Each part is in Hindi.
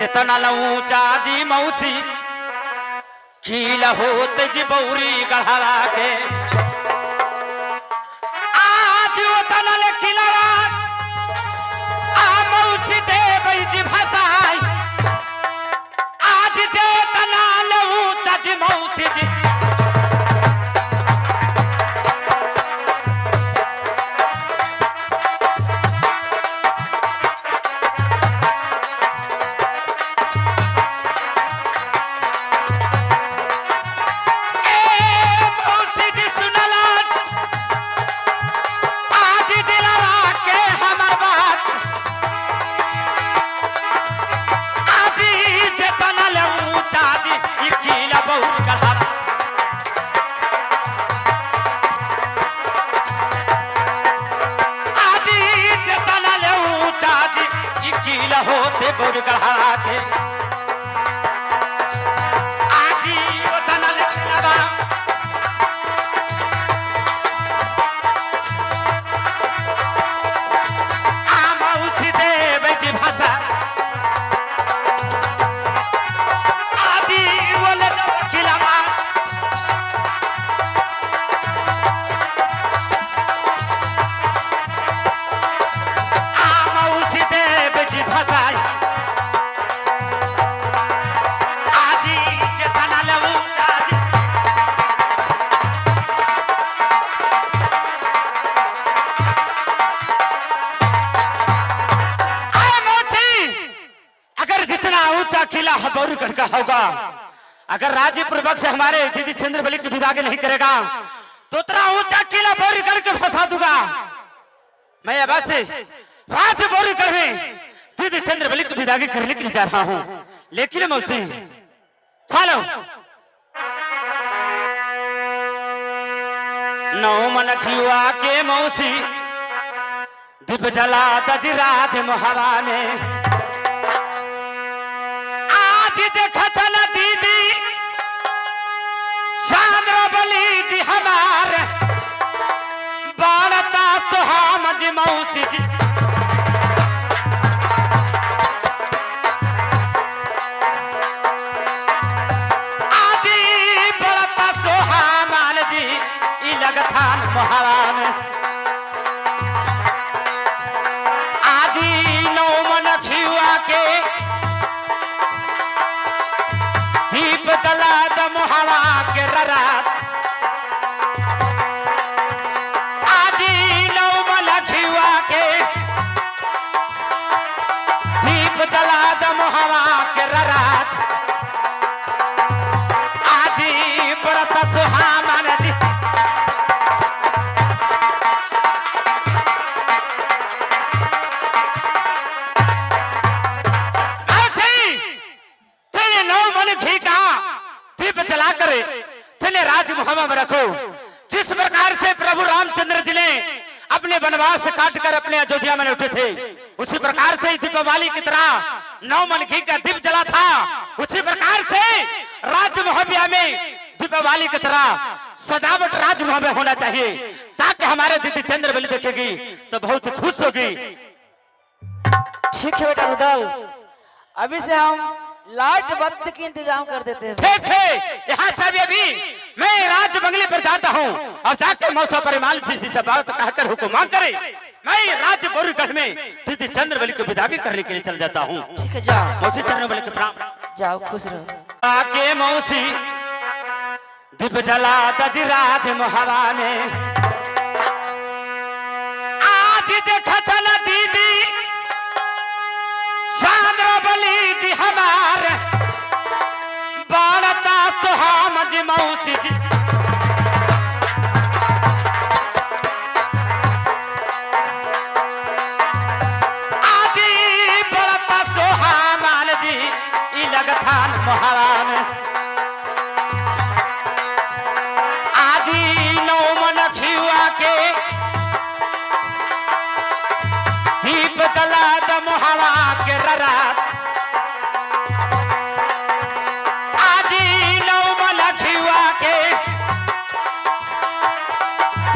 तना ऊंचा जी मौसी खील होत जी बौरी गढ़ा के आज तना खिलवा आ मौसी दे जी भसाई आज जे तना ऊंचा जी मौसी जी होते बोर गढ़ा के आजी वो तना लगा आम उसी देव जी भाषा आजी वो ले खिलावा आम उसी देव जी भाषा किला बौरीगढ़ का होगा। अगर राज्यपुर वक्त से हमारे दीदी चंद्रबली की विदाई नहीं करेगा तो इतना ऊंचा किला बौरीगढ़ के फंसा दूंगा। मैं अब से राज्य बौरीगढ़ में दीदी चंद्रबली की विदाई करने के लिए जा रहा हूँ। लेकिन मौसी चलो नौ मन खिवा के मौसी दीप जला दजराज मोहरा में देखा ना दीदी चंद्रबली जी हमारे बालता सुहाम जी मौसी जी आजी बड़ता सुहामान जी लगथान महारान आजी नौ मन खिवा के चला द मुहावा के रात आजी नौ मन खिवा के दीप चला द मुहावा के रात आजी बड़त सुहामन जी चला करे चले राजमहल में रखो। जिस प्रकार से प्रभु रामचंद्र जी ने अपने वनवास से काटकर अपने अयोध्या में उठे थे उसी प्रकार से दीपावली की तरह 9 मन घी का दीप जला था। उसी प्रकार से राजमहल में दीपावली की तरह सजावट राजमहल में होना चाहिए ताकि हमारे दीदी चंद्रबली देखेगी तो बहुत खुश होगी। ठीक है बेटा रुदल, अभी से हम लाइट वक्त की इंतजाम कर देते हैं। ठीक है, यहाँ से अभी मैं राज बंगले पर जाता हूँ और जाकर मौसा परिमाल जी से बात कहकर हुक्म मांग करे मैं राज्य बौरीगढ़ में दीदी चंद्रबली को विदाई करने के लिए चल जाता हूँ। ठीक है जाओ मौसी चंद्रबली के प्रणाम। जाओ खुश रहो। आके मौसी दीप जला दजराज मोहरा में आज देखा चला दीदी चंद्रबली जी हमारे बालता सुहाम जी मौसी जी आजी बड़ता सुहामान जी लगथान मोहरा में आजी नौ मन खिवा के दीप जला द मोहरा के रात आजी नौ मन खिवा के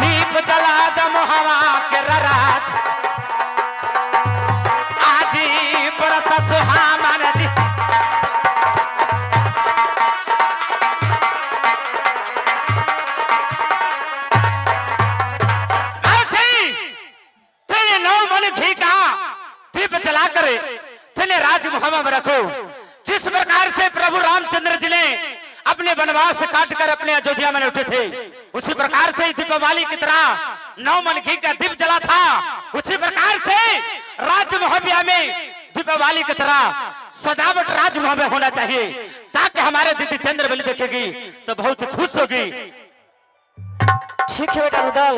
दीप जला द मोहरा के रात आजी बड़त सुहामन जी में रखो। जिस प्रकार से प्रभु रामचंद्र जी ने अपने वनवास काट कर अपने अयोध्या में लौटे थे, उसी प्रकार से दीपावली की तरह 9 मन घी का दीप जला था। उसी प्रकार से राजमहल में दीपावली की तरह सजावट राजमहल में होना चाहिए, ताकि हमारे दीदी चंद्रबली देखेगी तो बहुत खुश होगी। ठीक है बेटा रुदल,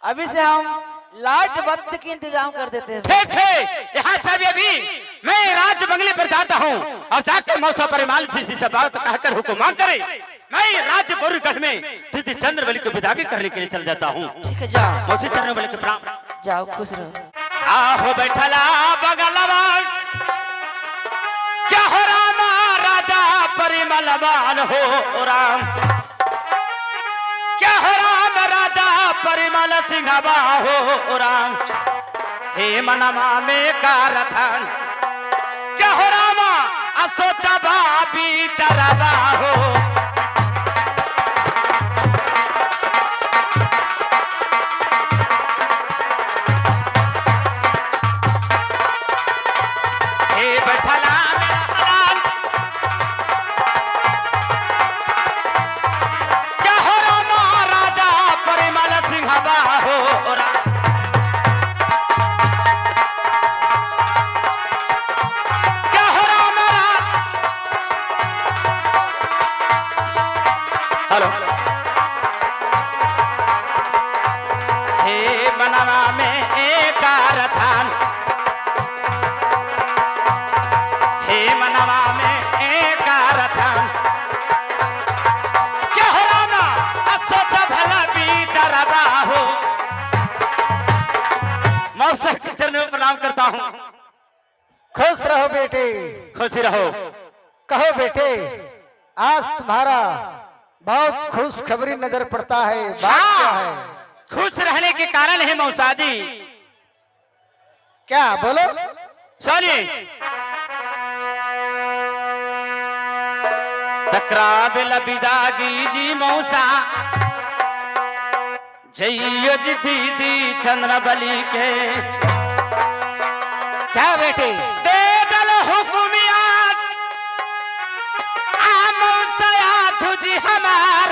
अभी से हम लाइट बत्ती की इंतजाम कर देते हैं। ठीक है, यहाँ से अभी मैं राज बंगले पर जाता हूँ और जाकर मौसा परिमाल जी से बात कहकर हुक्म मांग करे मैं राजपुरगढ़ में दीदी चंद्रबली को विदाई करने के लिए चल जाता हूँ। ठीक है, जाओ। मौसी चंद्रबली के प्रणाम। जाओ, खुश रहो। आहो बैठला बगलवान, क्या हो रामा राजा परिमलवान हो राम, क्या हो राम राजा परिमल सिंहवा हो राम, हे मनमा में कारथन, क्या हो रामा असोचा बाबी चरवा हो, हे बैठला मेरा क्या हो रामा राजा परिमल सिंहवा हो राम, क्या हो रामा हेलो हे बनवा में एक रथान, हे मनवा में एक रथान, क्या हो रामा असोच भला बीचरवा हो। मौसा के चरणों में प्रणाम करता हूँ। खुश रहो बेटे। खुशी रहो। कहो बेटे, आज तुम्हारा बहुत खुश खबरी नजर पड़ता है, बात क्या है? खुश रहने के कारण है मौसा जी। क्या बोलो? सुनिए, तकराब लबिदागी जी मौसा जइयो जी दीदी चंद्रबली के, क्या बेटे? दे दल हुकुमियात आ मौसा तुझी हमार,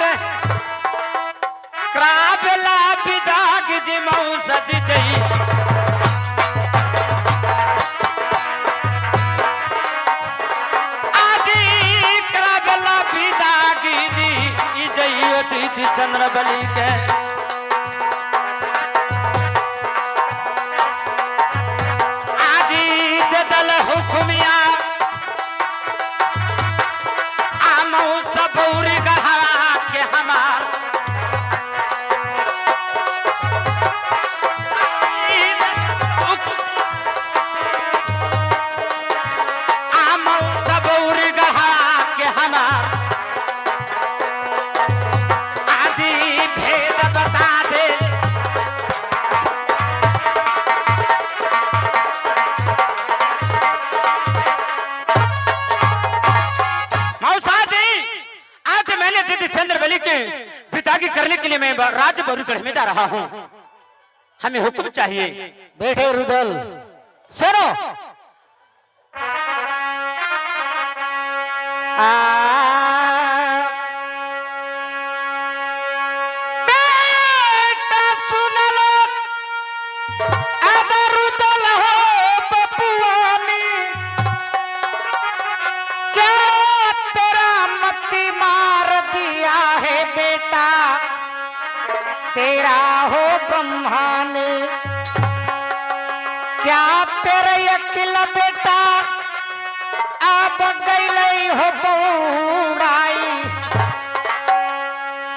क्राब लबिदागी जी मौसा जी जई, दीदी चंद्रबली के, आजी दे दल हुकुमिया आमो सबूरी गढ़वा के हमार, आमो सबूरी गढ़वा के हमार, भेद बता दे मौसा जी। आज मैंने दीदी चंद्रबली के पितागी करने के लिए मैं राजबरुगढ़ में जा रहा हूँ, हमें हुक्म चाहिए। बेटे रुदल सुनो, बेटा सुन लो, अब रुदल हो बपुआनी, क्या तेरा मती मार दिया है बेटा, तेरा हो ब्रह्मा ने, क्या तेरे अकिल बेटा अब गई हो बौड़ाई,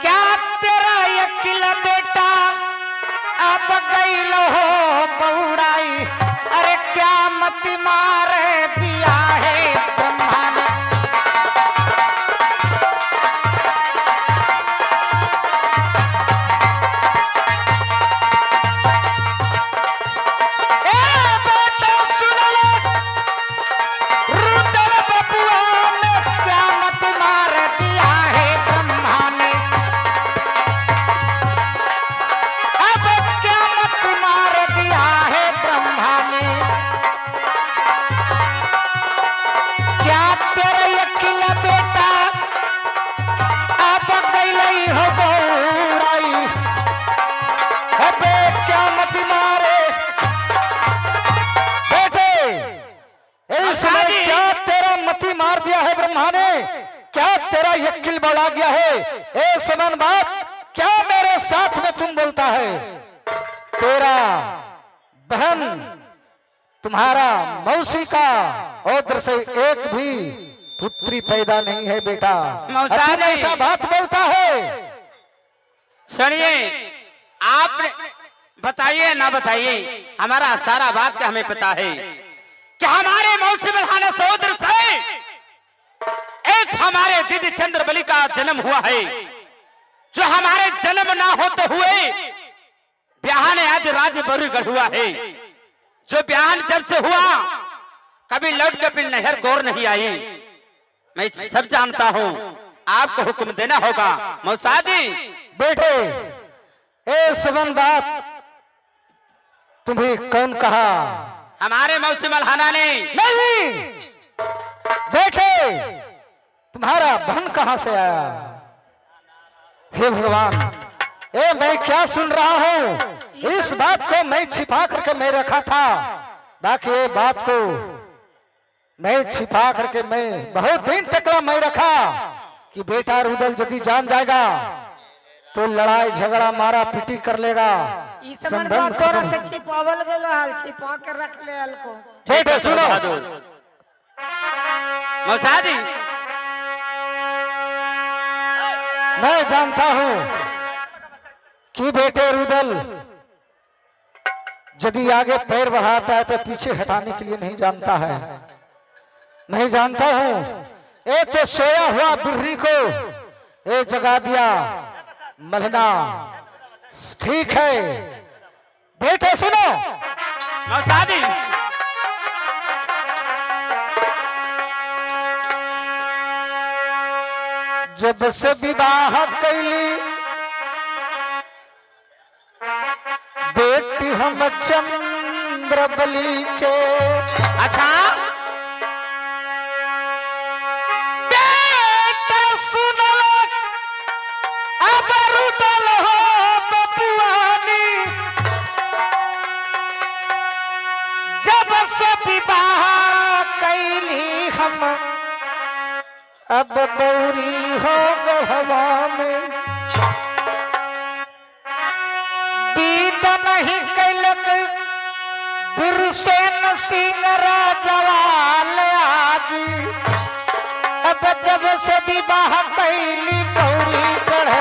क्या तेरा अकिल बेटा अब गई हो बौड़ाई, अरे क्या मत मार दिया है ब्रह्मा ने, क्या तेरा यक्किल बोला गया है? ए समन बात, क्या मेरे साथ में तुम बोलता है? तेरा बहन, तुम्हारा मौसी का उधर से एक भी पुत्री पैदा नहीं है बेटा। मौसा तुम ऐसा बात बोलता है? सुनिए, आप बताइए ना बताइए, हमारा सारा बात का हमें पता है कि हमारे मौसी मल्हाना सहोदर से एक हमारे दीदी चंद्रबली का जन्म हुआ है, जो हमारे जन्म ना होते हुए ब्याह ने आज राज बरूगढ़ हुआ है। जो ब्याह जब से हुआ कभी लौट के फिर नहर गौर नहीं आई। मैं सब जानता हूँ, आपको हुक्म देना होगा। मौसा जी बेटे, ए समन बात, तुम्हें कौन कहा? हमारे मौसी मल्हाना ने। नहीं बेटे, तुम्हारा बहन कहां से आया? हे भगवान, ए मैं क्या सुन रहा हूं? इस बात को मैं छिपा करके मैं रखा था, बाकी ये बात को मैं छिपा करके मैं बहुत दिन तक मैं रखा कि बेटा रुदल यदि जान जाएगा तो लड़ाई झगड़ा मारा पीटी कर लेगा। संबंध थोड़ा से छिपावल गेल हाल, छिपा के रख ले अलको। बेटे सुनो, मौसा जी मैं जानता हूं कि बेटे रुदल यदि आगे पैर बढ़ाता है तो पीछे हटाने के लिए नहीं जानता है। नहीं जानता हूं, ये तो सोया हुआ बिर्री को ये जगा दिया मलना। ठीक है बेटे सुनो, मौसा जी जब से विवाह कैली बेटी हम चंद्रबली के। अच्छा बेटा सुनल अब रुदल हो बबुआनी, जब से विवाह कैली हम अब बौरी हो गढ़वा में। बीत नहीं कैलक बिरसेन सिंह राजवाल आज, अब जब से विवाह कैली बौरी गढ़।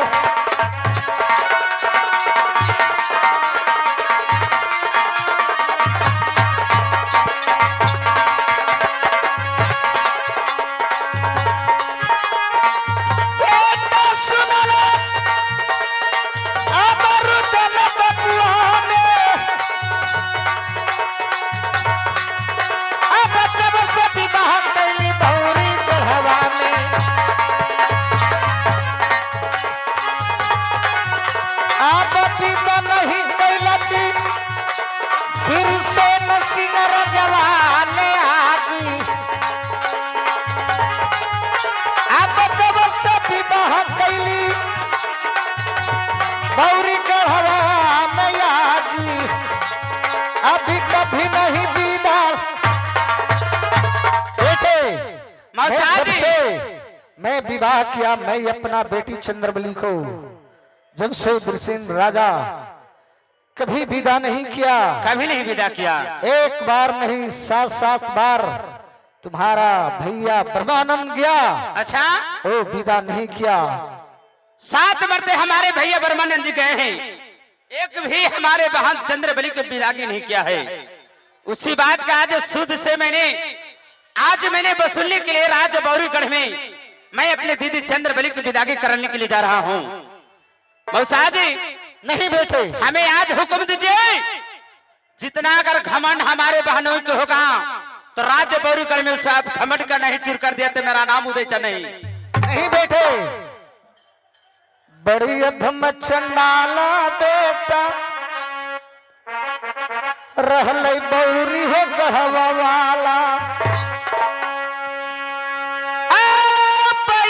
बौरी गढ़वा मैया जी अभी कभी नहीं बीदा। बेटे मौसा जी मैं विवाह किया, मैं अपना बेटी चंद्रबली को जब से बिरसिंह राजा कभी विदा नहीं किया। कभी नहीं विदा किया। एक बार नहीं 7-7 बार तुम्हारा भैया ब्रह्मानंद गया। अच्छा वो विदा नहीं किया। 7 मरते हमारे भैया ब्रह्मानंद जी गए हैं, एक भी हमारे बहन चंद्रबली को विदागी नहीं किया है। उसी बात का आज सुध से मैंने वसूलने के लिए राज बौरीगढ़ में मैं अपने दीदी चंद्रबली को विदागी करने के लिए जा रहा हूँ। मौसा जी नहीं बेटे, हमें आज हुक्म दीजिए, जितना अगर घमंड हमारे बहनों को होगा तो राज्य बौरीगढ़ में साहब घमंड का नहीं चूर कर दिया तो मेरा नाम उदय नहीं। नहीं बेटे, बड़ी अधम चंडाला बेटा रहल बौरी हो गढ़वा वाला।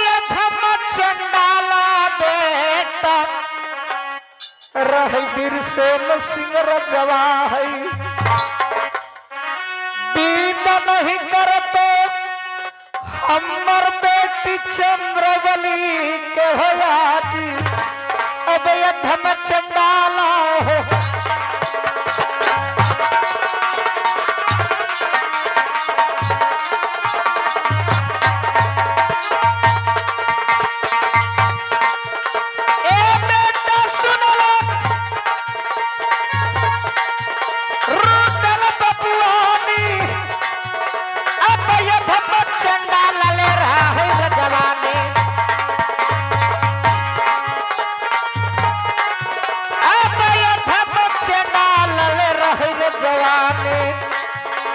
अधम चंडाला बेटा रह बिरसेन सिंह रजवा है। बीत नहीं करते हमर बेटा बेटी चंद्रवली के होया जी अब अधम चंडाला हो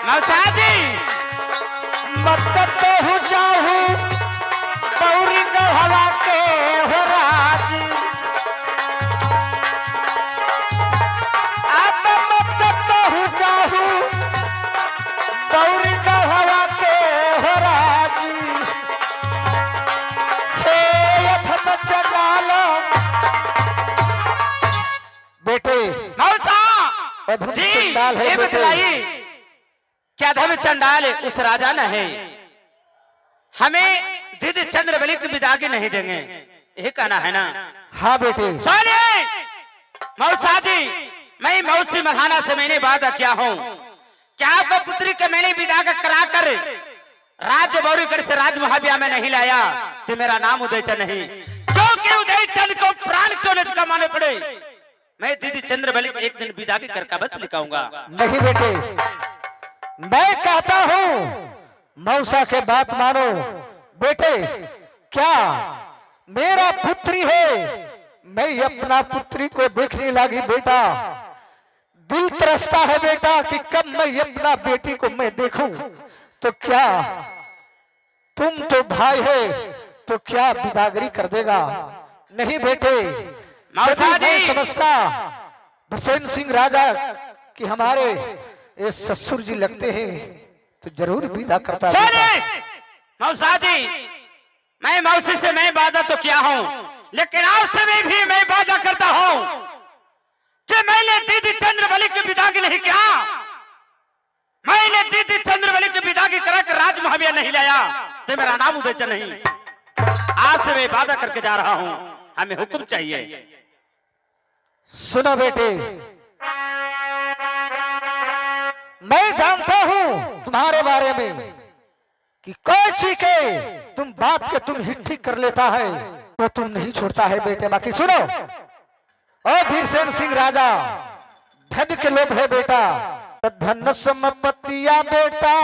मौसा जी मत तो हो जाहू गौरी गहवा के हो राज अब मत तो हो जाहू गौरी गहवा के हो राज हे अधम चंडाल बेटे मौसा अधम जी चंडाल है ये बेटे। बतलाइए क्या धर्म चंडाल उस राजा न है हमें दीदी चंद्रबली की विदागी नहीं देंगे यही कहना है ना। हाँ बेटे सुनिए मौसा जी मैं मौसी मखाना से मैंने वादा किया हूँ क्या आपको पुत्री के मैंने विदा कराकर राज्य बौरीगढ़ से राज महाविया में नहीं लाया तो मेरा नाम उदयचंद नहीं क्योंकि उदयचंद को प्राण क्यों न कमाने पड़े मैं दीदी चंद्रबली को एक दिन विदा करके बस लिखाऊंगा। नहीं बेटे मैं कहता हूँ मौसा के बात मानो बेटे क्या मेरा पुत्री है मैं अपना पुत्री को देखने लगी बेटा दिल तरसता है बेटा कि कब मैं अपना बेटी को मैं देखूं तो क्या तुम तो भाई है तो क्या बिदागरी कर देगा नहीं बेटे मौसा यदि मैं जी। समझता हुसैन सिंह राजा कि हमारे ये ससुर जी लगते हैं तो जरूर विदा करता सुनिए मौसा जी मैं मौसी से मैं वादा तो किया हूँ लेकिन आपसे भी मैं वादा करता हूँ कि मैंने दीदी चंद्रबली की विदागी नहीं किया मैंने दीदी चंद्रबली की विदागी करा कर राज महाविया नहीं लाया तो मेरा नाम उदयचंद नहीं आपसे मैं वादा करके जा रहा हूँ हमें हुक्म चाहिए। सुनो बेटे मैं जानता हूं तुम्हारे बारे में कि कोई चीखे तुम बात के तुम हिट ठीक कर लेता है तो तुम नहीं छोड़ता है बेटे बाकी सुनो ओ वीरसेन सिंह राजा धन के लोभ है बेटा धन संपत्तिया बेटा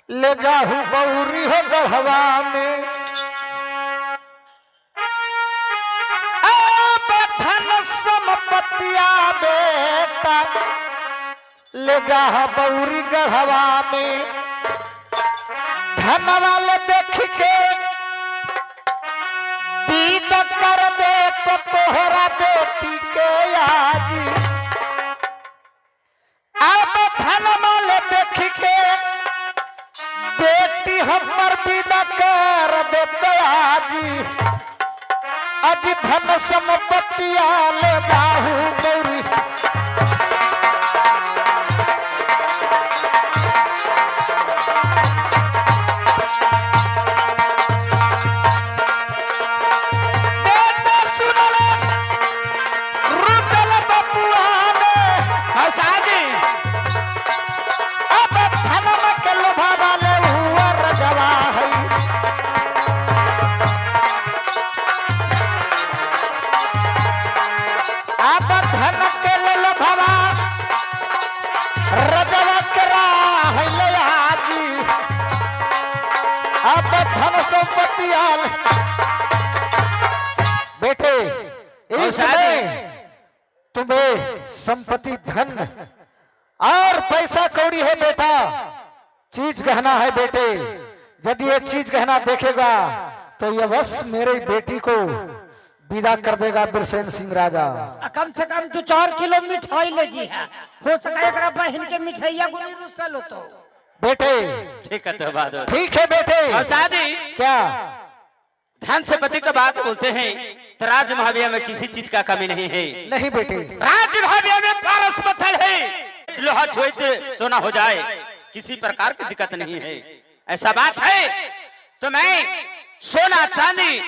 ले जाहू बौरी हो गढ़वा में धन संपत्तिया बेटा ले जा बौरी गढ़वा में धन वाले देख के बीत कर दे तो तोहरा बेटी के आज अब धन वाले देख के बेटी हमर बीदा कर दे तो आज अज धन संपत्तिया ले जाहू गौरी मौसा जी अब धनम के लोभा वाले हुआ रजवा है अब धन के लोभवा रजवा करा है ले आजी अब धन संपत्ति आल बेटे इसमें तुम्हें संपत्ति धन और पैसा कौड़ी है बेटा चीज गहना है बेटे यदि ये चीज गहना देखेगा तो ये बस मेरी बेटी को विदा कर देगा वीरसेन सिंह राजा कम से कम 2-4 किलो मिठाई ले जी है हो सका एकरा बहन के मिठाइया गुनी रुसल हो तो बेटे ठीक है तो बात हो। ठीक है बेटे मौसा जी क्या धन से पति का बात बोलते हैं तो राज महाविया में किसी चीज का कमी नहीं है। नहीं बेटे राज महाविया में पारस पत्थर है लोहा छुए तो सोना हो जाए किसी प्रकार की दिक्कत नहीं है। ऐसा बात है तो मैं सोना चांदी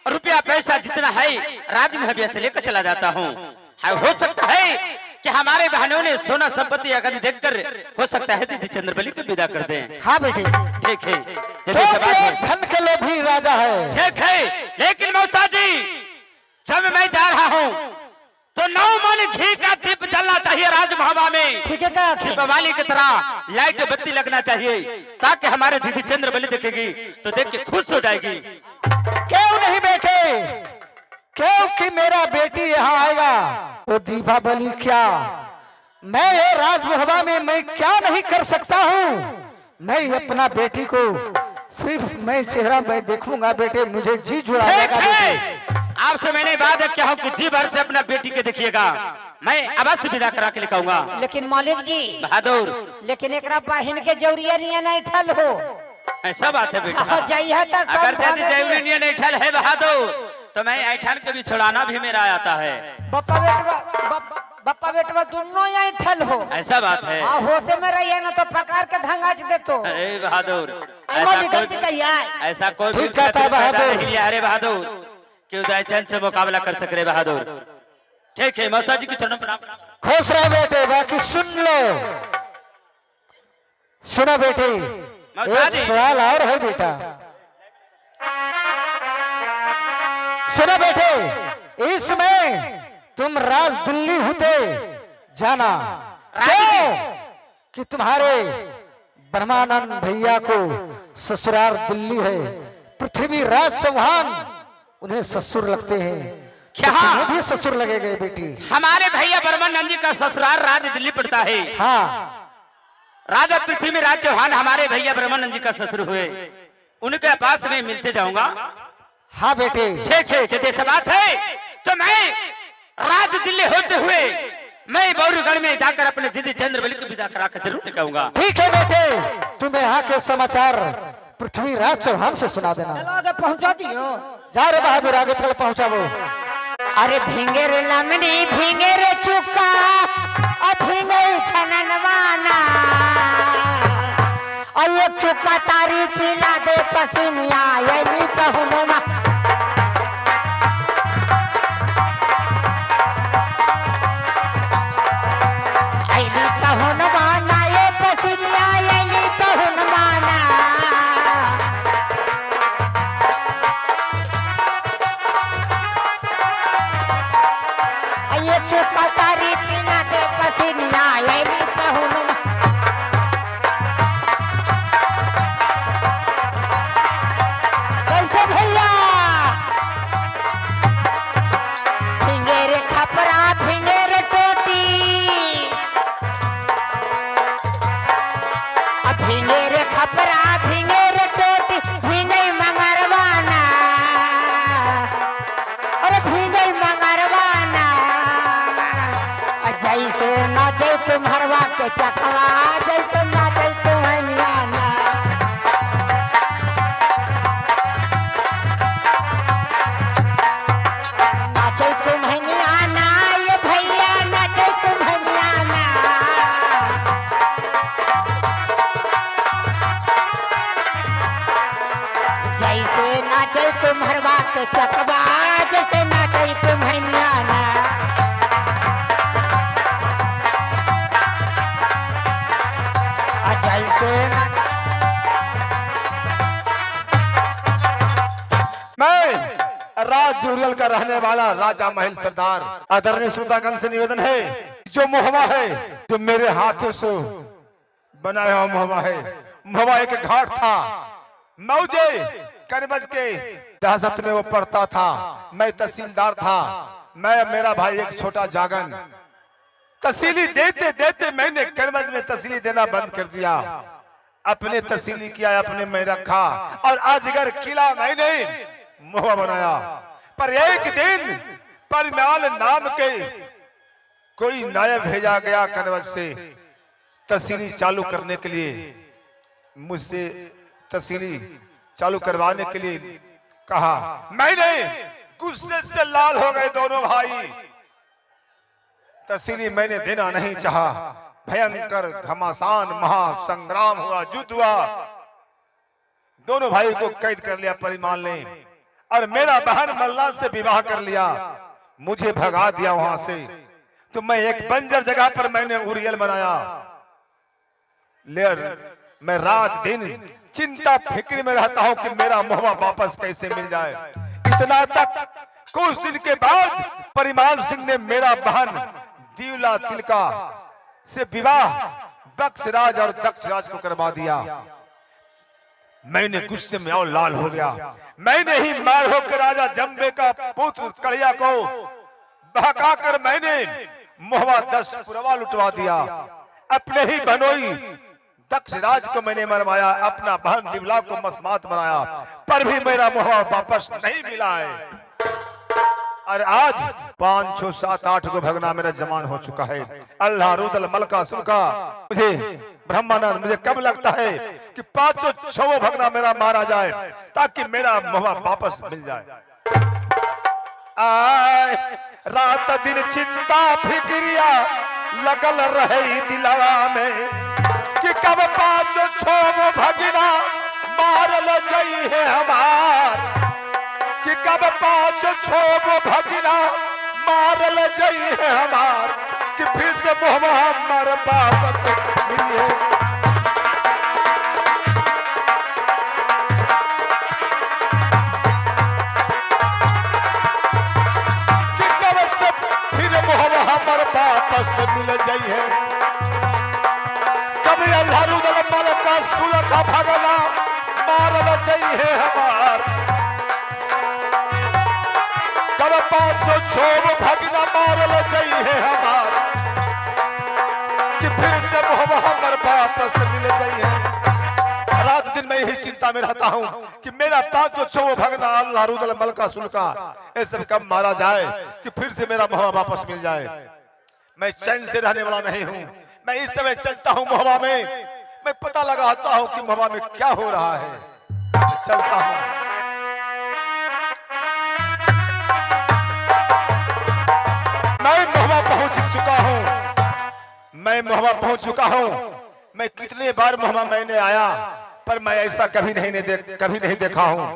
रुपया पैसा जितना है राजमहल से लेकर चला जाता हूँ। हो सकता है कि हमारे बहनों ने सोना संपत्ति अगर देखकर हो सकता है दीदी चंद्रबली को विदा कर दें। हाँ बेटे, ठीक है, धन के लोभी राजा है। ठीक है, लेकिन मौसा जी जब मैं जा रहा हूँ तो 9 मन घी का दीप जलना चाहिए राजमहल में। ठीक है का दीपावली की तरह लाइट बत्ती लगना चाहिए ताकि हमारे दीदी चंद्रबली देखेगी तो देख के खुश हो जाएगी। क्यों नहीं बेटे, क्योंकि मेरा बेटी यहाँ आएगा तो दीपावली क्या, मैं ये राजमहल में मैं क्या नहीं कर सकता हूँ। मैं अपना बेटी को सिर्फ मैं चेहरा मैं देखूंगा बेटे, मुझे जी जुड़ा देगा बेटे। आपसे मैंने वादा किया हूँ कि जी भर से अपना बेटी के देखिएगा, मैं अवश्य विदा करा के लिखाऊंगा। लेकिन मालिक जी बहादुर, लेकिन एकरा बहन के जरूरिया नहीं ठल हो। ऐसा बात है बेटा, जइहा त सब अगर भागे दे। जरूरी नहीं ठल है बहादुर तो मैं ऐठान के भी छुड़ाना भी मेरा आता है। बप्पा बेटवा दोनों यहाँ ठल हो। ऐसा बात है। हाँ हो से में रहिए ना तो पकार के धंगाच दे तो। अरे बहादुर, ऐसा कोई ठीक कहता है बहादुर। अरे बहादुर कि उदयचंद से मुकाबला कर सक रहे बहादुर। ठीक है, मौसा जी के चरणों पर खुश रहो बेटे। बाकी सुन लो, सुनो बेटे, एक सवाल और है बेटा। सुनो बेटे, इसमें तुम राज दिल्ली होते जाना, क्यों कि तुम्हारे ब्रह्मानंद भैया को ससुराल दिल्ली है। पृथ्वी राज चौहान उन्हें ससुर लगते हैं, क्या तुम्हें भी ससुर लगेगा बेटी? हमारे भैया ब्रह्मानंद जी का ससुराल राज दिल्ली पड़ता है। हाँ, राजा पृथ्वी राज चौहान हमारे भैया ब्रह्मानंद जी का ससुर हुए, उनके पास में मिलते जाऊंगा। हाँ बेटे, ठीक है, यदि ऐसा बात है तो मैं राज दिल्ली होते हुए मैं बौरुगढ़ में जाकर अपने दीदी चंद्रबली को विदा करा कर जरूर लेकर ठीक है बेटे, तुम्हें यहाँ के समाचार पृथ्वी राज चौहान से सुना देना। चलो आगे पहुंचा दियो। जा रे बहादुर, आगे तक पहुंचा वो। अरे भींगे रे लमनी भींगे रे चुका और भींगे छननवाना और ये चुका तारी पिला दे पसीनिया यही पहुनवा। यही पहुनवाना ये पसीनिया यही पहुनवाना। ये चुका तारी पिला दे पसीनिया यही पहुनवा। कैसे भैया भिंगे रे खपरा भिंगे रे टोटी भिंगे रे खपरा भिंगे रे टोटी भिंगे मंगरवाना अरे भिंगे मंगरवाना जैसे नाचे तुम्हारवा के चकवा जैसे नाचे तुम्हारियाना। नाचे तुम्हारियाना ये भैया नाचे तुम्हारियाना। जैसे नाचे तुम्हारवा के चकवा जैसे नाचे तुम्हारियाना। जैसे मैं राज जुरियल का रहने वाला राजा महल सरदार आदरणीय श्रोतागण से निवेदन है, जो मुहवा है जो मेरे हाथों से बनाया हुआ मुहवा है। मुहवा एक घाट था, मौजे करबज के दहशत में वो पड़ता था। मैं तहसीलदार था, मैं मेरा भाई एक छोटा जागन। तहसीली देते देते मैंने करबज में तहसीली देना बंद कर दिया। अपने तहसीली किया, अपने में रखा और अजगर किला मैंने मुहवा बनाया। पर एक दिन परम्याल नाम के कोई नायब भेजा गया करबज से तहसीली चालू करने के लिए। मुझसे तहसीली चालू करवाने के लिए कहा। मैंने गुस्से से लाल हो गए दोनों भाई। तहसीली मैंने देना नहीं चाहा। भयंकर घमासान महासंग्राम हुआ, युद्ध हुआ। दोनों भाई को कैद कर लिया परिमाल ने, और मेरा बहन मल्ला से विवाह कर लिया, मुझे भगा दिया वहां से। तो मैं एक बंजर जगह पर मैंने उरियल बनाया। मैं रात दिन चिंता फिक्र में रहता हूं कि मेरा मोहवा वापस कैसे मिल जाए। इतना तक कुछ दिन के बाद परिमाल सिंह ने मेरा बहन दीवला तिलका से विवाह बक्सराज और दक्षराज को करवा दिया। मैंने गुस्से में और लाल हो गया। मैंने ही मार होकर राजा जंबे का पुत्र कड़िया को बहकाकर मैंने मोहवा 10 पुरवा लुटवा दिया। अपने ही बनोई दक्षराज को मैंने मरवाया, अपना बहन दिवला को मसमात बनाया, पर भी मेरा मोहवा वापस नहीं मिला है। और आज 5, 6, 7, 8 को भगना मेरा जमान हो चुका है। अल्लाह रुदल मलका सुलका मुझे ब्रह्मानंद, मुझे कब लगता है कि 5, 6 भगना मेरा मारा जाए ताकि मेरा मोहवा वापस मिल जाए। आए रात दिन चिंता फिक्रिया लगल रहे दिलवा में कि कब 5, 6 भगना मारल गई है हमार, कि कब 5, 6 भगना मारल गई है हमार, कि फिर से मोहवा हमारे वापस मिलिए। कि कब से फिर मोहवा हमारे वापस मिल जाई है। कभी अल्लाह रुदल मलका सुलका भगना मारल गई है हमार, कब 5, 6 भगना मारल गई है हमार, कि फिर से मोहवा हमारे वापस मिल गई है। रात दिन मैं यही चिंता में रहता हूं कि मेरा 5, 6 भगना अल्लाह रुदल मलका सुलका ये सब कब मारा जाए कि फिर से मेरा मोहवा वापस मिल जाए। मैं चैन से रहने वाला नहीं हूं। मैं इस समय चलता हूं मोहवा में, मैं पता लगाता हूं कि मोहवा में क्या हो रहा है। मैं चलता हूं। मैं मोहवा पहुंच चुका हूं। मैं मोहवा पहुंच चुका हूं। मैं कितने बार मोहवा मैंने आया, पर मैं ऐसा कभी नहीं देखा हूं।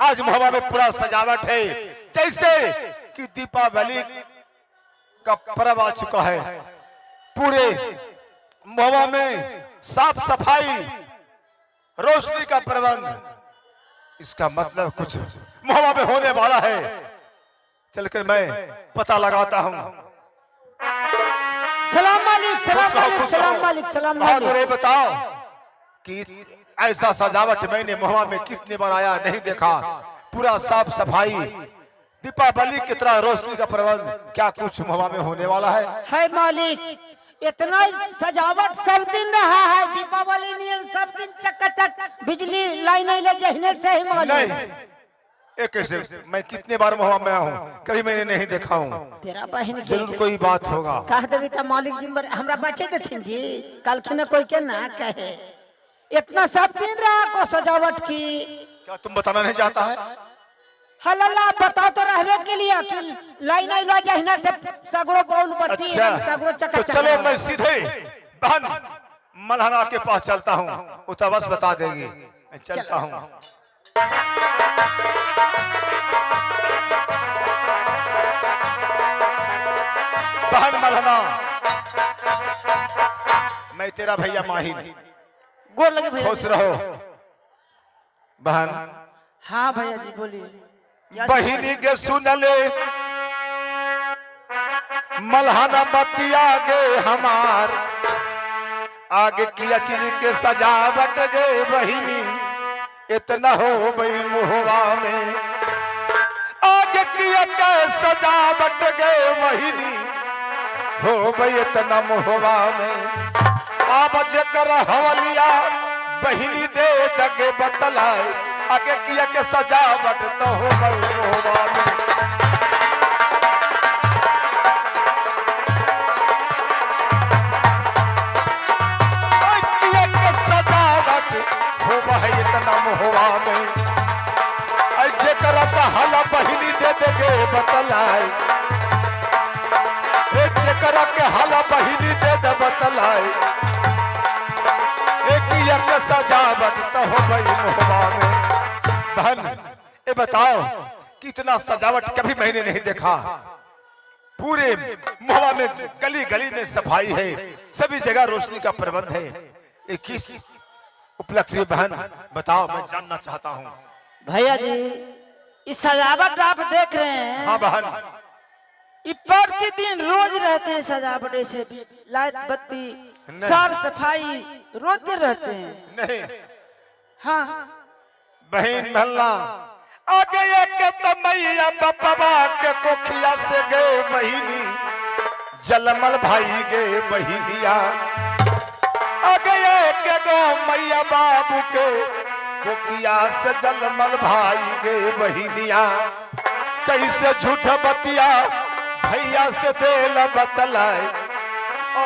आज मोहवा में पूरा सजावट है, जैसे कि दीपावली का पर्व आ चुका है। पूरे मोहवा में साफ सफाई, रोशनी का प्रबंध, इसका मतलब कुछ मोहवा में होने वाला है। चलकर मैं पता लगाता हूं। सलाम मालिक, सलाम मालिक, सलाम मालिक, सलाम मालिक। बहादुर बताओ कि ऐसा सजावट मैंने मोहवा में कितनी बार आया नहीं देखा। पूरा साफ सफाई, दीपावली की तरह रोशनी का प्रबंध, क्या कुछ मोहवा में होने वाला है मालिक। इतना सजावट सब दिन रहा है, दीपावली नहीं सब दिन चकाचक बिजली लाइन जहने से ही मालिक। नहीं, एक कैसे? मैं कितने बार मोहवा में हूँ, कभी मैंने नहीं देखा हूँ। तेरा बहन जरूर कोई बात होगा। कह देवी तो मालिक जी हमरा बचे देथिन जी, कल की कोई के ना कहे। इतना सब दिन रहा को सजावट की, क्या तुम बताना नहीं चाहता है? हल्ला बता तो रहने के लिए कि लाइन जहना से सगरो बौल बत्ती सगरो तो चकाचक। चलो मैं सीधे बहन मल्हाना के पास चलता हूँ, वो तो बस बता देगी। मैं चलता हूँ। बहन मल्हाना, मैं तेरा भैया माहिर, गोर लगे भैया। खुश रहो बहन। हाँ भैया जी बोलिए। बहिनी के सुनले मल्हाना बतिया गे हमार, आगे किया चीज के सजावट गे बहिनी, इतना हो गई मोहवा में। आगे किया के सजावट गे बहिनी, हो गई इतना मोहवा में। अब जेकर हवलिया बहिनी दे दगे बतलाए, आगे किया के सजावट तो हो गई मोहवा में। किया के सजावट हो गई इतना मोहवा में। जेकर हला बहिनी दे देगे बतलाए, जेकर के हला बहिनी दे दे बतलाए, किया के सजावट तो हो गई मोहवा में। ये बताओ कि इतना सजावट कभी मैंने नहीं देखा। पूरे मोहवा में गली गली में सफाई है, सभी जगह रोशनी का प्रबंध है। ये किस उपलक्ष्य में बहन बताओ, मैं जानना चाहता हूँ। भैया जी इस सजावट आप देख रहे हैं, हाँ बहन, ये प्रतिदिन रोज रहते हैं सजावट, ऐसे लाइट बत्ती साफ सफाई रोज रहते हैं। नहीं हाँ बहन महल्ला आगे के तमैया बाबा के कोखिया से गए बहिनी, जलमल भाई गे बहिनिया। आगे के गो मैया बाबू के कोखिया से जलमल भाई गे बहिनिया। कैसे झूठ बतिया भैया से देल बतलाए,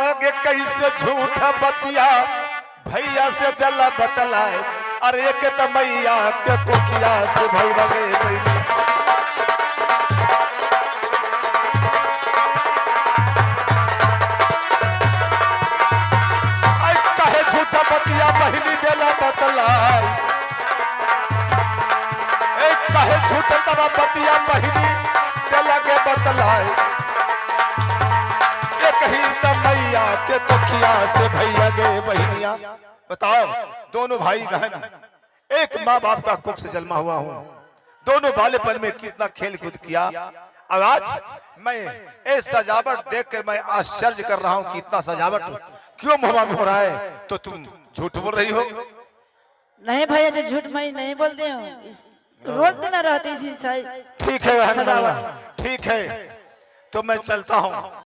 आगे कैसे झूठ बतिया भैया से दिल बतलाए। अरे के तमैया के कोखिया से भाई बगे बहिनी। कहे झूठा बतिया बहिनी दिला बतलाए, कहे झूठा तबा बतिया बहिनी दिला के बतलाए। ये कही तमैया के कोखिया से भैया गे बहिनिया। बताओ दोनों भाई बहन एक माँ बाप का कुख से जन्मा हुआ हूँ, दोनों बालेपन में कितना खेल कूद किया। अब आज मैं ये सजावट देख कर मैं आश्चर्य कर रहा हूँ कि इतना सजावट क्यों मुहम्मा में हो रहा है। तो तुम झूठ बोल रही हो? नहीं भैया जी झूठ मैं नहीं बोलते हूँ, रोज दिन रहते इसी ठीक है बहन, ठीक है तो मैं चलता हूँ।